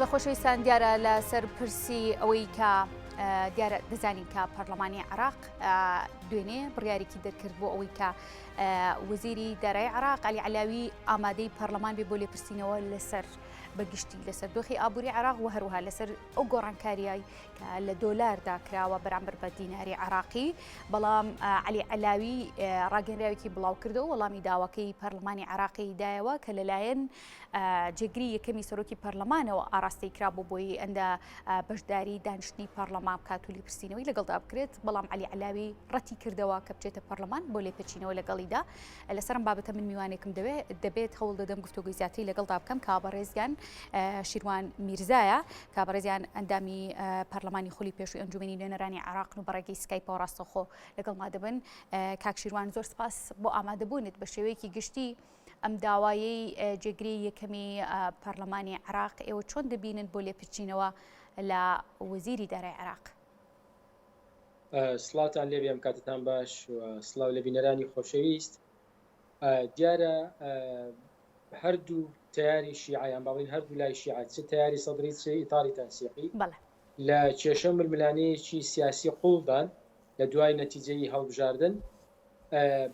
بەخۆشەویستان دیارە لە سەر پرسی ئەوەی کە دیارە دەزانین کە پەرلەمانی عێراق دوێنێ بڕیارێکی دەرکرد بۆ ئەوەی کە وەزیری دارایی عێراق عەلی عەلاوی ئامادەی پەرلەمان بێ بۆ لێپرسینەوە لەسەر بەگشتی لەسەر دۆخی ئابووری عێراق و هەروەها لەسەر ئەو گۆڕانکاریای کە لە دۆلاردا کراوە بەرامبەر بە دیناری عێراقی. بەڵام عەلی عەلاوی ڕاگەنراوێکی بڵاو کردەوە وەڵامی داواکەی پەرلەمانی عێراقی دایەوە کە لەلایەن جێگری یەکەمی سەرۆکی پەرلەمانەوە ئاڕاستی کرا بۆ بۆی ئەندە بەشداری دانیشتنی پەرلەمان بکات و لێپرسینەوەی لەگەڵدا بکرێت. بەڵام عەلی عەلاوی ڕەتی کردەوە کە بچێتە پەرلەمان بۆ لێپێچینەوە لەگەڵیدا. لەسەرم بابەتە من میوانێکم دەبێت هەوڵ دەدەم گفتوگوی زیاتری لەگەڵدا بکەم کە بەڕێزیان شیروان میرزایە کە بەڕێزیان ئەندامی پەرلەمانی خۆلی پێشووی ئەنجومەنی نوێنەرانی عێراقن و بەڕێگەی سکایپەوە ڕاستەوخۆ لەگەڵما دەبن. کاک شیروان زۆر سپاس بۆ ئامادەبوونت بە شێوەیەکی گشتی ئەم داوایەی جێگری یەکەمی پەرلەمانی عێراق ئێوە چۆن دەبینن بۆ لێپێچینەوە لە وەزیری دارایی عێراق؟ سڵاتان لێبێ ئەم کاتتان باش و سڵاو لە بینەرانی خۆشەویست. دیارە هەردوو تیاری شیعیان باڵین هەردوو لای شیعات چ تیاری سەدری چ ئیتاری تەنسیقی لە کێشە ململانەیەکی سیاسی قوڵدان لە دوای نەتیجەی هەڵبژاردن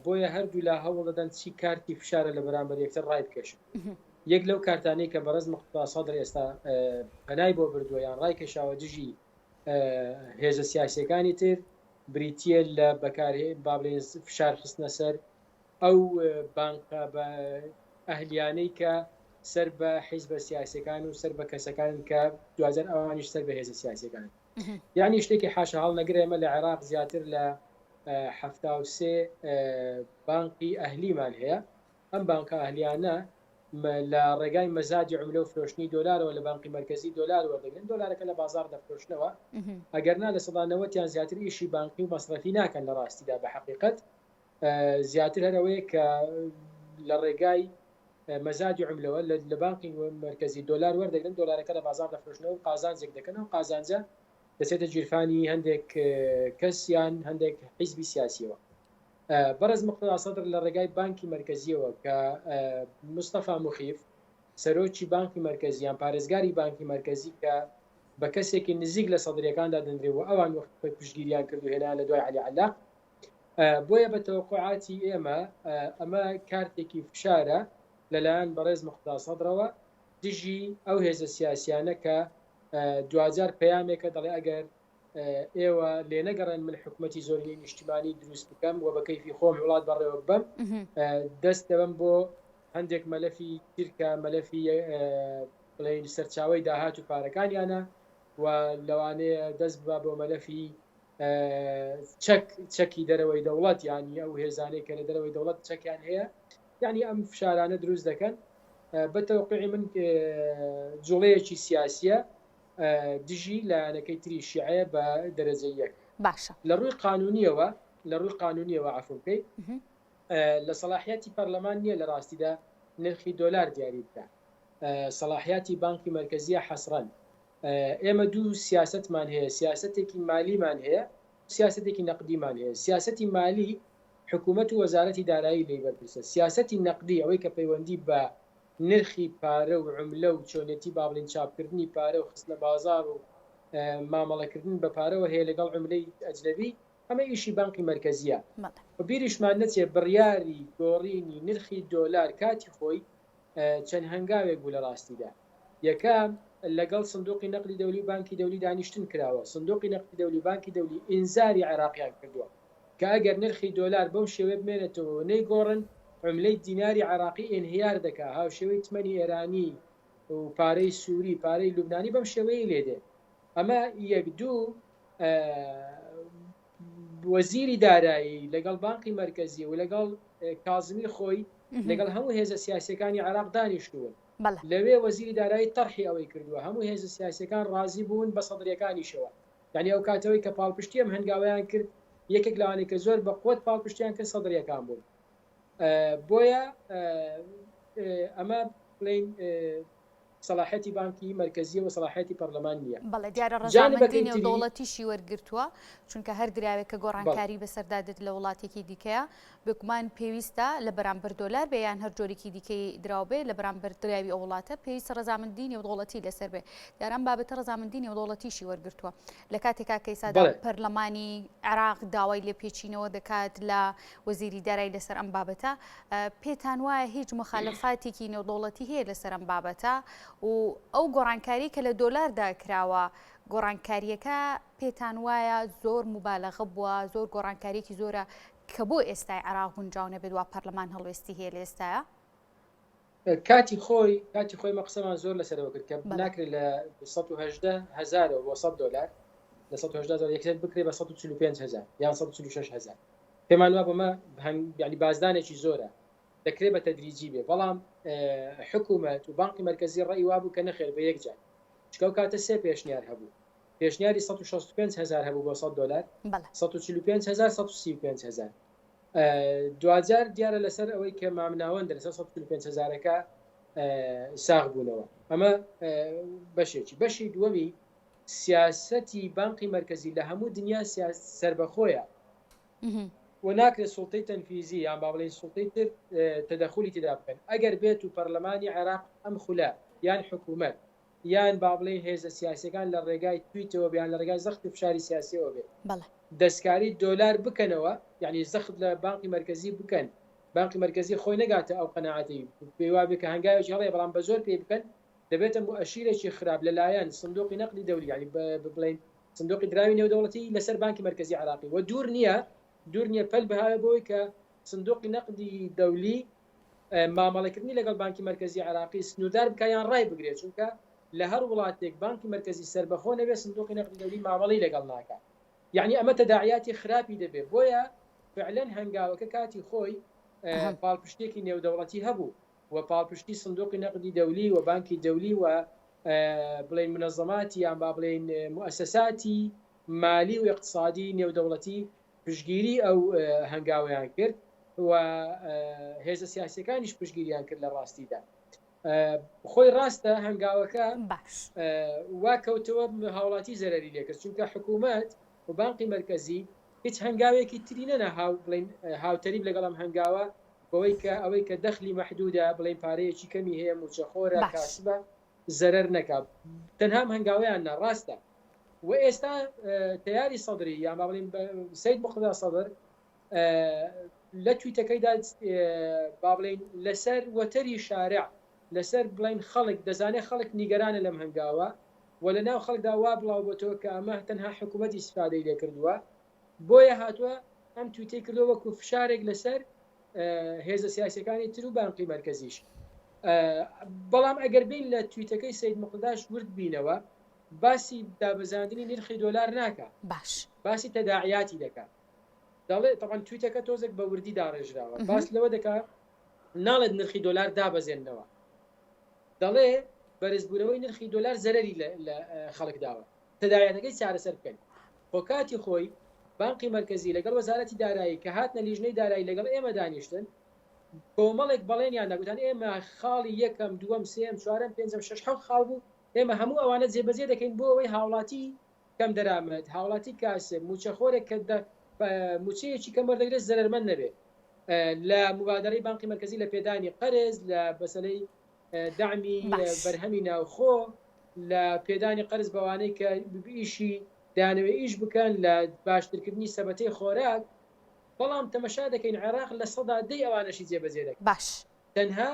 بۆیە هەردوو لا هەوڵ دەدەن چی کارتی فشارە لە بەرامبەر یەکتر ڕای بکەشن. یەک لەو کارتانەی کە بەڕێز مختار سەدر ئێستا پەنای بۆ بردووە یان ڕای کێشاوە دژی هێزە سیاسیەکانی تر بریتیە لە بەکارهێ بابلێن فشار خستنە سەر ئەو بانکە بە ئەهلیانەی کە سەر بە حیزبە سیاسیەکان و سەر بە کەسەکان کە دوازار ئەوانیش سەر بە هێزە سیاسیەکان. یعنی شتێکی حاشا هەڵ نەگرێمە لە عێراق زیاتر لە 73 بانقی ئەهلیمان هەیە. ئەم بانکە ئەهلیانە لە ڕێگای مەزاجی عملە و فرۆشتنی دۆلارەوە لە بانقی مرکزی دۆلار وەردەگرن. دۆلارەکە لە بازار دەفرۆشنەوە ئەگەرنا لە سەدانەوەتیان زیاتر ئیشی بانقی و مەصرفی ناکەن لە ڕاستیدا بە حقیقت زیاتر هەرەوەی کە لە ڕێگای مەزاجی عملەوە لە بانقی مرکزی دۆلار وەردەگرن دۆلارەکە لە بازار دەفرۆشنەوە و قازانجێک دەکەنەوە قازانجە دەچێتە گیرفانی هەندێک کەسیان هەندێک حیزبی سیاسیەوە. بەڕێز مختار سەدر لە ڕێگای بانکی مرکزیەوە کە مستەفا مخیف سەرۆکی بانکی مرکزیان پارێزگاری بانکی مرکزی کە بە کەسێکی نزیک لە سەدرەکاندا دەنرێەوە ئەوان وەخت پشتگیریان کردو هێنا لە دوای عەلی عەلاق. بۆیە بە تەوەقعاتی ئێمە ئەمە کارتێکی فشارە لەلایەن بەڕێز مختار سەدرەوە دژی ئەو هێزە سیاسیانە کە دوجار پەیامێکە دەڵێ ئەگەر ئێوە لێ نەگەڕێن من حکوومەتی زۆرینەی نیشتیمانی دروست بکەم و بە کەیفی خۆم وڵات بەڕێوە بم دەست دەبم بۆ هەندێک مەلەفی ترکە مەلەفی بڵێن سەرچاوی داهات و پارەکانیانە و لەوانەیە دەست بە بۆ مەلەفی چەکی دەرەوەی دەوڵەت یانی ئەو هێزانەی کە لە دەرەوەی دەوڵەت چەکیان هەیە. یعنی ئەم فشارانە دروست دەکەن. بە تەوقیعی من جوڵەیەکی سیاسیە دژی لایەنەکەی تری شیعەیە بە دەرەجەی یەک. باشە لە ڕووی قانونیەوە عفوکەی لە سەلاحیەتی پەرلەمان نییە لە ڕاستیدا نرخی دۆلار دیاری بکە. سەلاحیەتی بانکی مرکزیە حەسرەن. ئێمە دوو سیاستمان هەیە، سیاستێکی مالیمان هەیە، سیاستێکی نەقدیمان هەیە. سیاسەتی مالی حکوومەت و وەزارەتی دارایی لێ بەرپرسە. سیاسەتی نەقدی ئەوەی کە پەیوەندی بە نرخی پارە و عملە و چۆنێتی بابلین چاپکردنی پارە و خستنە بازار و مامەڵەکردن بە پارەوە هەیە لەگەڵ عملەی ئەجنەبی ئەمە ئیشی بانکی مرکزیە. بیریشمان نەچێ بڕیاری گۆڕینی نرخی دۆلار کاتی خۆی چەند هەنگاوێک بوو لە ڕاستیدا. یەکەم لەگەڵ سندوقی نەقلی دەولی بانکی دەولی دانیشتن کراوە. سندوقی نەقلی دەولی بانکی دەولی ئینزاری عێراقیان کردووە کە ئەگەر نرخی دۆلار بەو شێوێ بمێنێتەوە نەیگۆڕن عملەی دیناری عراقی ئینهیار دەکا، هاو شێوەی تمەنی ئێرانی و پارەی سووری پارەی لوبنانی بەم شێوەیە لێدێ. ئەمە یەک دوو وەزیری دارایی لەگەڵ بانکی مرکزی و لەگەڵ کازمی خۆی لەگەڵ هەموو هێزە سیاسیەکانی عێراق دانیشتوون. لەوێ وەزیری دارایی تەرحی ئەوەی کردووە هەموو هێزە سیاسیەکان ڕازی بوون بە سەدرەکانیشەوە. یعنی ئەو کاتەوەی کە پاڵپشتی ئەم هەنگاویان کرد یەکێک لەوانەیە کە زۆر بە قوت پاڵپشتیان کە سەدرەکان بوون. بۆیە ئەمە بڵین سەلاحەتی بانکی مرکزی و سەلاحەتی پەرلەمان نییە. بەڵێ دیارە ڕەزامەندی نێودەوڵەتیشی وەرگرتووە چونکە هەر دراوێکە گۆڕانکاری بەسەردادت لە وڵاتێکی دیکەیە بگومان پێویستە لە بەرامبەر دۆلار بێ یان هەر جۆرێکی دیکەی دراو بێ لە بەرامبەر دراوی ئەو وڵاتە پێویستە ڕەزامەندی نێودەوڵەتی لەسەر بێ دیاران بابەتە ڕەزامەندی نێودەوڵەتیشی وەرگرتووە لە کاتێکا کەیسادا پەرلەمانی عێراق داوای لێپێچینەوە دەکات لە وەزیری دارایی لەسەر ئەم بابەتە پێتان وایە هیچ مخالفاتێکی نێودەوڵەتی هەیە لەسەر ئەم بابەتە و ئەو گۆڕانکاری کە لە دۆلاردا کراوە گۆڕانکاریەکە پێتان وایە زۆر مبالەغە بووە زۆر گۆڕانکاریەکی زۆرە کە بۆ ئێستای عێراق گونجاو نەبێت وا پەرلەمان هەڵوێستی هەیە لە ئێستایە کاتی خۆی مە قسەمان زۆر لەسەرەوە کرد کە ناکرێت لە 118,000 بۆ $100 لە 118,000 یەکسەر بکرێت بە 145,000 یان 146,000 پێمان وا بەمە یعنی بازدانێکی زۆرە دەکرێت بە تەدریجی بێ بەڵام حکوومەت و بانکی مرکزی ڕێی وابوو کە نەخێر بە یەکجار چکە و کاتە سێ پێشنیار هەبوو پێشنیاری 165,000 هەبوو بۆ $100 145,000 135,000 دوجار دیارە لەسەر ئەوەی کە مامناوەندە لەسەر 145,000ەکە ساغ بوونەوە ئەمە بەشی دووەمی سیاسەتی بانکی مرکزی لە هەموو دنیا سربەخۆیە و ناکرێت سوڵتەی تەنفیزی یان با بڵێن سوڵتەی تر تەدەخولی تێدا بکەن ئەگەر بێت و پەرلەمانی عێراق ئەم خولە یان حکوومەت یان با بڵێن هێزە سیاسەکان لە ڕێگای تویتەوە بیان لە ڕێگای زەخت و فشاری سیاسیەوە بێت دەستکاری دۆلار بکەنەوە یعنی زەخت لە بانکی مرکزی بکەن بانکی مرکزی خۆی نەگاتە ئەو قەناعەتی پێوا بێ کە هەنگاوێکی هەڵێ بەڵام بە زۆر پێ بکەن دەبێتە مؤشیرێکی خراپ لەلایەن سندوقی نەقدی دەولی یعنی بڵێن سندوقی دراوی نێودەوڵەتی لەسەر بانکی مرکزی عێراقی و دوور نییە پەل بەهایە بۆی کە سندوقی نەقدی دەولی مامەڵەکردنی لەگەڵ بانکی مرکزی عێراقی سنووردار بکایان ڕای بگرێت چونکە لە هەر وڵاتێک بانکی مرکزی سربەخۆ نەبێت سندوقی نەقدی دەولی مامەڵەی لەگەڵ ناکات یعنی ئەمە تەداعیاتی خراپی دەبێت بۆیە فعلەن هەنگاوەکە کاتی خۆی پاڵپشتێکی نێودەوڵەتی هەبوو و پاڵپشتی سندوقی نەقدی دەولی و بانکی دەولی و بڵێن منەظەماتی یان با بڵێن مؤسساتی مالی و اقتصادی نێودەوڵەتی پشتگیری ئەو هەنگاویان کرد و هێزە سیاسیەکانیش پشتگیریان کرد لە ڕاستیدا خۆی ڕاستە هەنگاوەکە وا کەوتەوە هاوڵاتی زەرری لێکرد چونکە حکوومەت و بانکی مرکزی هیچ هەنگاوێکی تری نەنا بڵێن هاوتەریب لەگەڵم هەنگاوە بەوەی کە ئەوەی کە دەخلی مەحدودە بڵێن پارەیەکی کەمی هەیە موچەخۆرە کاسبە زەرەر نەکات تەنها هەنگاویان نەڕاستە و ئێستا تیاری سەدری یان با بڵێن سەید موقتەدا سەدر لە تویتەکەیدا با بڵێن لەسەر وەتەری شارع لەسەر بڵێن خەڵک دەزانێت خەڵک نیگەرانە لەم هەنگاوە و لە ناو خەڵکدا وا بڵاو بۆتەوە کە ئەمە تەنها حکوومەتی ئیسفادەی لێ کردووە بۆیە هاتووە ئەم تویتەی کردەوە وەکو فشارێک لەسەر هێزە سیاسەکانی تر و بانکی مرکزیش بەڵام ئەگەر بین لە تویتەکەی سەید موقتەداش ورد بینەوە باسی دابەزاندنی نرخی دۆلار ناکە باسی تەداعیاتی دەکات دەڵێ طبعا تویتەکە تۆزێک بە وردی داڕێژراوە باس لەوە دەکات ناڵێت نرخی دۆلار دابەزێننەوە دەڵێ بەرزبوونەوەی نرخی دۆلار زەرری لە خەڵکداوە تەداعیاتەکەی چارەسەر بکەن بۆ کاتی خۆی بانکی مرکزی لەگەڵ وەزارەتی دارایی کە هاتنە لیژنەی دارایی لەگەڵ ئێمە دانیشتن کۆمەڵێک بەڵێنیان نەگوتان ئێمە خاڵی یەکەم دووەم سێم چوارەم پێنجەم شەش حەوت خاڵ بوو ئێمە هەموو ئەوانە جێبەجێ دەکەین بۆ ئەوەی هاوڵاتی کەم دەرامەت هاوڵاتی کاسب موچەخۆرێک کە موچەیەکی کەم وەردەگرێت زەرمەند نەبێت لە مبادرەی بانکی مرکزی لە پێدانی قەرز لە بەسەلەی دعمی بەرهەمی ناوخۆ لە پێدانی قەرز بەوانەی کە ئیشی دانەوێ ئیش بکەن لە باشترکردنی سەبەتەی خۆراک بەڵام تەمەشا دەکەین عێراق لە سەدا دەی ئەوانەشی جێبەجێ دەکەن باش تەنها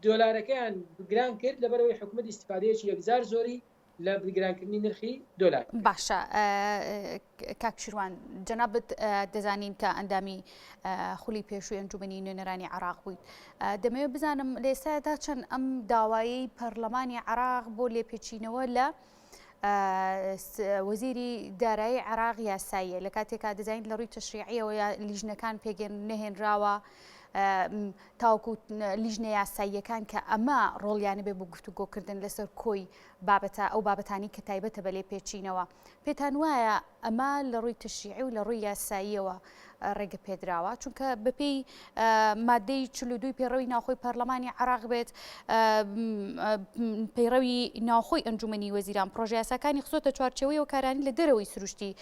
دۆلارەکەیان گران کرد لەبەرەوەی حکوومەت ئیسیفادەیەکی یەکجار زۆری لە گرانکردنی نرخی دۆلار باشە کاک شیروان جەنابەت دەزانین کە ئەندامی خولی پێشووی ئەنجومەنی نوێنەرانی عێراق بوویت دەمەوێت بزانم لە ئێستادا چەند ئەم داوایی پەرلەمانی عێراق بۆ لێپێچینەوە لە وەزیری دارایی عێراق یاساییە لە کاتێکا دەزانین لە ڕووی تەشریعیەوە یا لیژنەکان پێگەن نەهێنراوە تاوەکو لیژنە یاساییەکان کە ئەمە ڕۆڵیانە بێ بۆ گفتوگۆکردن لەسەر کۆی بابەتە ئەو بابەتانی کە تایبەتە بە لێ پێچینەوە پێتان وایە ئەمە لە ڕووی تشریعی و لە ڕووی یاساییەوە ڕێگە پێدراوە چونکە بەپێی مادەی 42 پێڕەوی ناوخۆی پەرلەمانی عێراق بێت پەیڕەوی ناوخۆی ئەنجومەنی وەزیران پرۆژە یاساکانی خستۆتە چوارچێوەی و کارانی لە دەرەوەی سروشتی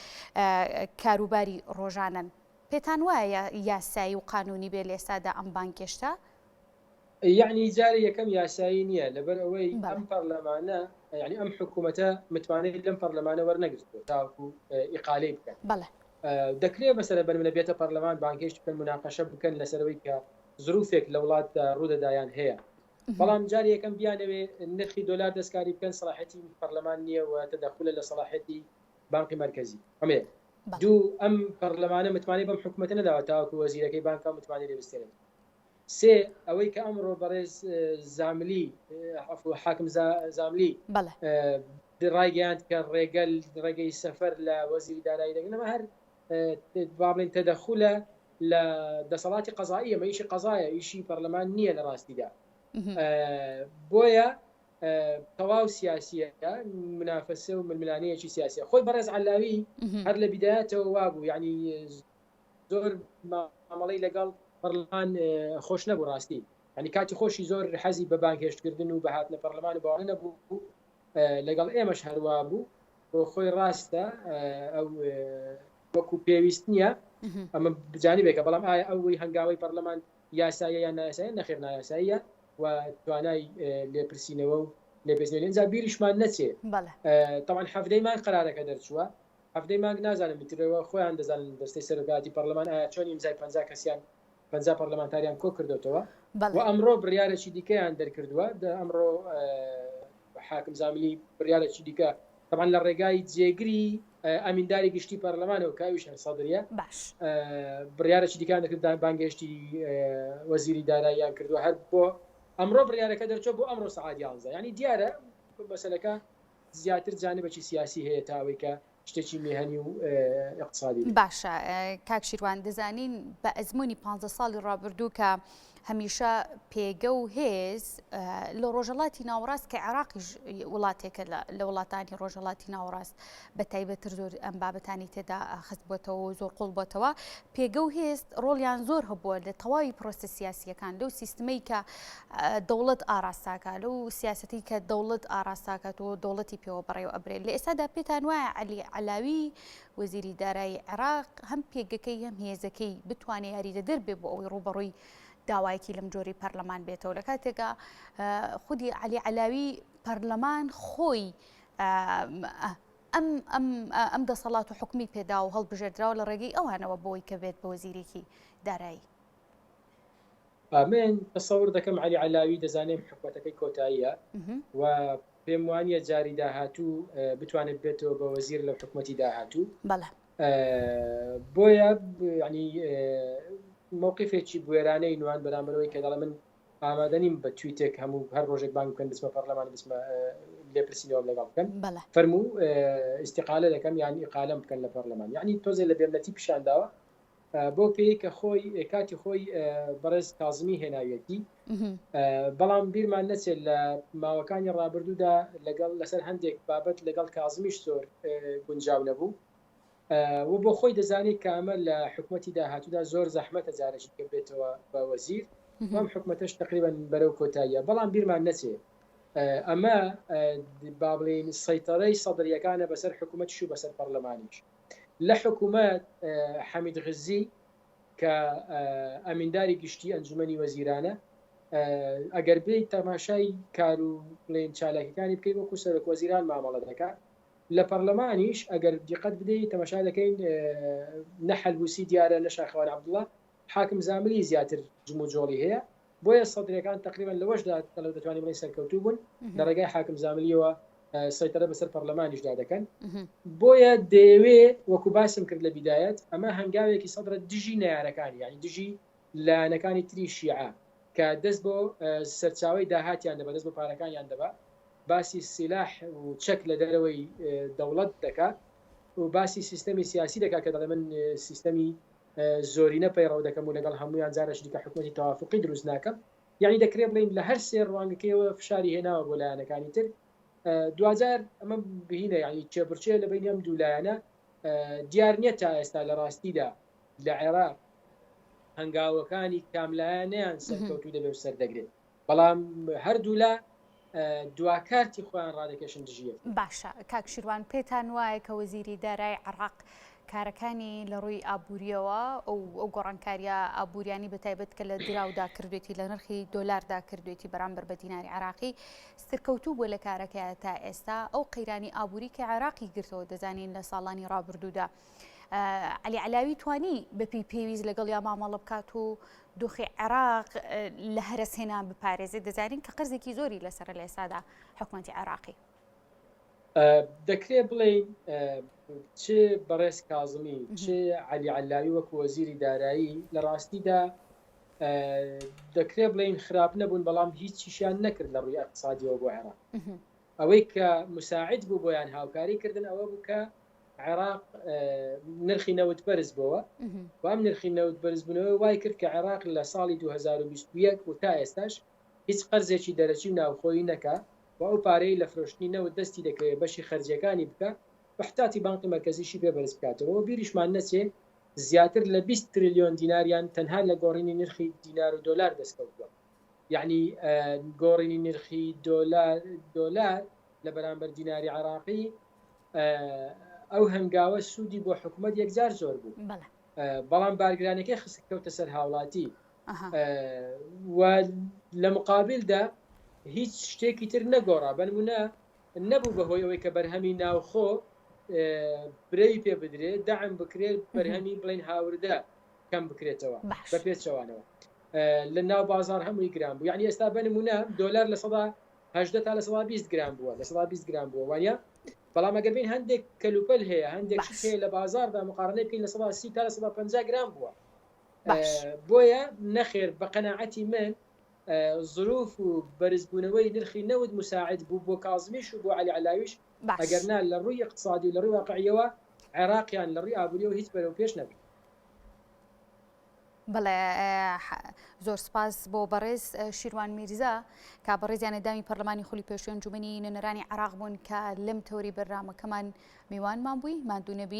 کاروباری ڕۆژانن پێتان وایە یاسایی و قانونی بێ لە ئێستادا ئەم بانکێشتە؟ یعنی جارێ یەکەم یاسایی نییە لەبەر ئەوەی ئەم پەرلەمانە یعنی ئەم حکوومەتە متمانەی لەم پەرلەمانە وەرنەگرتووە تاوەکو ئیقالەی بکەن دەکرێت بەسەر بەرمنە بێتە پەرلەمان بانکێشت بکەن مناقەشە بکەن لەسەرەوەی کە زروفێک لە وڵاتدا ڕوودەدایان هەیە بەڵام جارێ یەکەم بیانەوێ نرخی دۆلار دەستکاری بکەن سەلاحەتی پەرلەمان نییە و تەدەخولە لە سەلاحەتی بانقی مرکزی ئەمێ دوو ئەم پەرلەمانە متمانی بەم حکوومەتە نەداوە تاوەکو وەزیرەکەی بانکا متمانی لێ بستێنن سێ ئەوەی کە ئەمڕۆ بەڕێز زاملی حاکم زاملی ڕایگەیاند کە ڕێگەی سەفەر لە وەزیری دارایی دەگەنەوە هەر بابلین تەدەخولە لە دەسەڵاتی قەزاییە مە ئیشی قەزایە ئیشی پەرلەمان نییە لە ڕاستیدا بۆیە تەواو سیاسیە منافەسە و ململانەیەکی سیاسیە خۆی بەڕێز عەلاوی هەر لە بیدایەتەوە وابوو یعنی زۆر مامەڵەی لەگەڵ پەرلەمان خۆش نەبوو ڕاستی ینی کاتی خۆشی زۆر حەزی بە بانکێشتکردن و بە هاتنە پەرلەمان باوەڕ نەبوو لەگەڵ ئێمەش هەروە بوو بۆ خۆی ڕاستە ئەو وەکو پێویست نییە ئەمە بجانی بێکە بەڵام ئایا ئەوەی هەنگاوی پەرلەمان یاساییە یان نایاساییە نەخێر نایاساییە و توانای لێپرسینەوە و لێپرسینەوە لێنجا بیریشمان نەچێ تەمان هەفتەی مانگ قەرارەکە دەرچووە هەفتەی مانگ نازانم میترەوە خۆیان دەزانن دەستەی سەرۆکاتی پەرلەمان ئایا چۆن ئیمزای 50 کەسیان 50 پەرلەمانتاریان کۆ کردوتەوە و ئەمڕۆ بڕیارێکی دیکەیان دەرکردووە ئەمڕۆ حاکم زاملی بڕیارێکی دیکە طبعا لە ڕێگای جێگری ئەمینداری گشتی پەرلەمانەوە کاویش سەدرە بڕیارێکی دیکان دەکرد بانگەشتی وەزیری داراییان کردووە هەر بۆ ئەمڕۆ بڕیارەکە دەرچۆ بۆ ئەمڕۆ سەعات 11 ینی دیارە مەسەلەکە زیاتر جانبێکی سیاسی هەیە تاوەی کە شتێکی میهەنی و اقتصادی باشە کاکشیروان دەزانین بە ئەزمموی 15 ساڵی ڕابردوو کە هەمیشە پێگە و هێز لە ڕۆژەڵاتی ناوەڕاست کە عێراقیش وڵاتێکە لە وڵاتانی ڕۆژەڵاتی ناوەڕاست بە تایبەتتر زۆر ئەم بابەتانی تێدا خست بۆتەوە زۆر قوڵ بۆتەوە پێگە و هێست ڕۆڵیان زۆر هەبووە لە تەواوی پرۆسە سیاسیەکان لەو سیستمەی کە دەوڵەت ئاراستاکە لەو سیاسەتی کە دەوڵەت ئاراستاکات و دەوڵەتی پێوە بەڕێوە ئەبرێت لە ئێستادا پێتان وایە عەلی عەلاوی وەزیری دارایی عێراق هەم پێگەکەی هەم هێزەکەی بتوانێت یاریدە دەربێ بۆ ئەوەی ڕوبەڕووی داوایەکی لەم جۆری پەرلەمان بێتەوە لە کاتێکە خودی عەلی عەلاوی پەرلەمان خۆی ئەم دەسەڵات و حکومی پێدا و هەڵبژێردراوە لە ڕێگەی ئەوانەوە بۆی کە بێت بە وەزیرێکی دارایی من تەسەور دەکەم عەلی عەلاوی دەزانێم حکومەتەکەی کۆتاییە و پێم وانییە جاری داهاتوو بتوانێت بێتەوە بە وەزیر لە حکومەتی داهاتوو بۆیە ینی مووقفێکی بوێرانەی نوان بەرامبەرەوەی کە دەڵێ من ئامادە نیم بە تویتێک هەموو هەر ڕۆژێک بانگ بکەن بچمە پەرلەمان بچمە لێپرسینەوە لەگەڵ بکەن فەرموو ئیستیقالە دەکەم یان ئیقالەم بکەن لە پەرلەمان یعنی تۆزێ لە بێمنەتی پیشانداوە بۆ پێی کە خۆی کاتی خۆی بەڕێز کازمی هێناویەتی بەڵام بیرمان نەچێت لە ماوەکانی ڕابردوودا لەگەڵ لەسەر هەندێک بابەت لەگەڵ کازمیش زۆر گونجاو نەبوو و بۆ خۆی دەزانێت کە ئەمە لە حکومەتی داهاتوودا زۆر زەحمەتە جارێکی کە بێتەوە بە وەزیر ئەم حکومەتەش تقریبان بەرەو کۆتاییە بەڵام بیرمان نەچێت ئەمە با بڵێن سەیطرەی سەدرەکانە بەسەر حکومەتیش و بەسەر پەرلەمانیش لە حکومەت حەمید غزی کە ئەمینداری گشتی ئەنجومەنی وەزیرانە ئەگەر بێت تەماشای کار و بڵێن چالاکیەکانی بکەیت وەکو سەرۆک وەزیران مامەڵە دەکات لە پەرلەمانیش ئەگەر دیقەت بدەیت تەماشا دەکەین نەحەلبوسی دیارە نە شاخەوان عەبدوڵڵا حاکم زاملی زیاتر جمو جۆڵی هەیە بۆیە سەدرەکان تقریبا لەوەشدا تەلەو دەتوانین بڵێن سەرکەوتوو بوون لە ڕێگای حاکم زاملیەوە سەیطرە بەسەر پەرلەمانیشدا دەکەن بۆیە دەیەوێت وەکو باسم کرد لە بیدایەت ئەمە هەنگاوێکی سەدرە دژی نەیارەکانی یعنی دژی لایەنەکانی تری شیعە کە دەست بۆ سەرچاوی داهاتیان دەبە دەست بە پارەکانیان دەبە باسی سلاح و چەک لە دەرەوەی دەوڵەت دەکات و باسی سیستەمی سیاسی دەکات کە دەڵێ من سیستەمی زۆرینە پەیڕەو دەکەم و لەگەڵ هەمویان جارە شریکە حکوومەتی تەوافقی دروست ناکەم یعنی دەکرێت بڵین لە هەر سێ ڕوانگەکەیەوە فشاری هێناوە بۆ لایەنەکانی تر دوجار ئەمە بهینە ینی چێبرچێ لە بینی ئەم دوولایەنە دیار نییە تا ئێستا لە ڕاستیدا لە عێراق هەنگاوەکانی کاملایانیان سەرکەوتو دەبێ و سەردەگرێت بەڵام هەردوولا دواکارتی خۆیان ڕادەکەشن دژیە. باشە کاک شیروان پێتان وایە کە وەزیری دارای عێراق کارەکانی لە ڕووی ئابوووریەوە ئەو گۆڕانکاریە ئابوووریانی بەتایبەت کە لە دراودا کردوێتی لە نرخی دۆلاردا کردوێتی بەرامبەر بە دیناری عراقی سەرکەوتوو بووە لە کارەکەیە تا ئێستا ئەو قەیرانی ئابووری کە عێراقی گرتەوە دەزانین لە ساڵانی ڕابردوودا علی علاوی توانی بەپی پێویست لەگەڵ یا مامەڵە بکات و دۆخی عێراق لە هەرسهێنان بپارێزێت دەزانین کە قەرزێکی زۆری لەسەر لە ئێستادا حکوومەتی عێراقی دەکرێت بڵێن چ بەڕێز کازمی چ علی علاوی وەکو وەزیری دارایی لە ڕاستیدا دەکرێت بڵێن خراپ نەبوون بەڵام هیچیشیان نەکرد لە ڕووی اقتصادیەوە بۆ عێراق ئەوەی کە مساعد بوو بۆیان هاوکاری کردن ئەوە بوو کە عێراق نرخی نەوت بەرز بووە و ئەم نرخی نەوت بەرزبوونەوە وای کرد کە عێراق لە ساڵی 2021 و تا ئێستاش هیچ قەرزێکی دەرەچی و ناوخۆیی نەکا و ئەو پارەی لە فرۆشتنی نەوت دەستی دەکەوێت بەشی خەرجیەکانی بکە بەحتاتی بانقی مرکزیشی پێ بەرز بکاتەوە بیریشمان نەچێ زیاتر لە 20 تریلیۆن دیناریان تەنها لە گۆڕینی نرخی دینار و دۆلار دەستکەوتووە یعنی گۆڕینی نرخی دۆلار لە بەرامبەر دیناری عراقی ئەو هەنگاوە سوودی بۆ حکوومەت یەکجار زۆر بوو بەڵام بارگرانەکەی خستکەوتە سەر هاوڵاتی و لە مقابلدا هیچ شتێکی تر نەگۆڕا بنمونە نەبوو بەهۆی ئەوەی کە بەرهەمی ناوخۆ برەوی پێ بدرێت دەعم بکرێت بەرهەمی بڵین هاوردە کەم بکرێتەوە بە پێچەوانەوە لە ناو بازار هەمووی گران بوو یعنی ئێستا بنمونە دۆلار لە 180 تا لە 120 گران بووە لە 120 گران بووە وانە بەڵام ئەگەر بین هەندێک کەلوپەل هەیە هەندێک هەیە لە بازاردا مقارنەی بکەین لە 130 تا لە 150 گران بووە بۆیە نەخێر بە قەناعەتی من ظروف و بەرزبوونەوەی نرخی نەوت مساعد بوو بۆ کازمیش و بۆ علی علاویش ئەگەرنا لە ڕووی اقتصادی و لە ڕووی واقعیەوە عێراقیان لە ڕووی ئابووریەوە هیچ بەرەو پێش نەبوو. بەڵێ زۆر سپاس بۆ بەڕێز شیروان میرزا کا بەڕێزیانە دامی پەرلەمانی خولی پێشوێن جومنی نوێنەرانی عێراق بوون کە لەم تەوری بەرنامەکەمان میوانمان بووی مادوو نەبی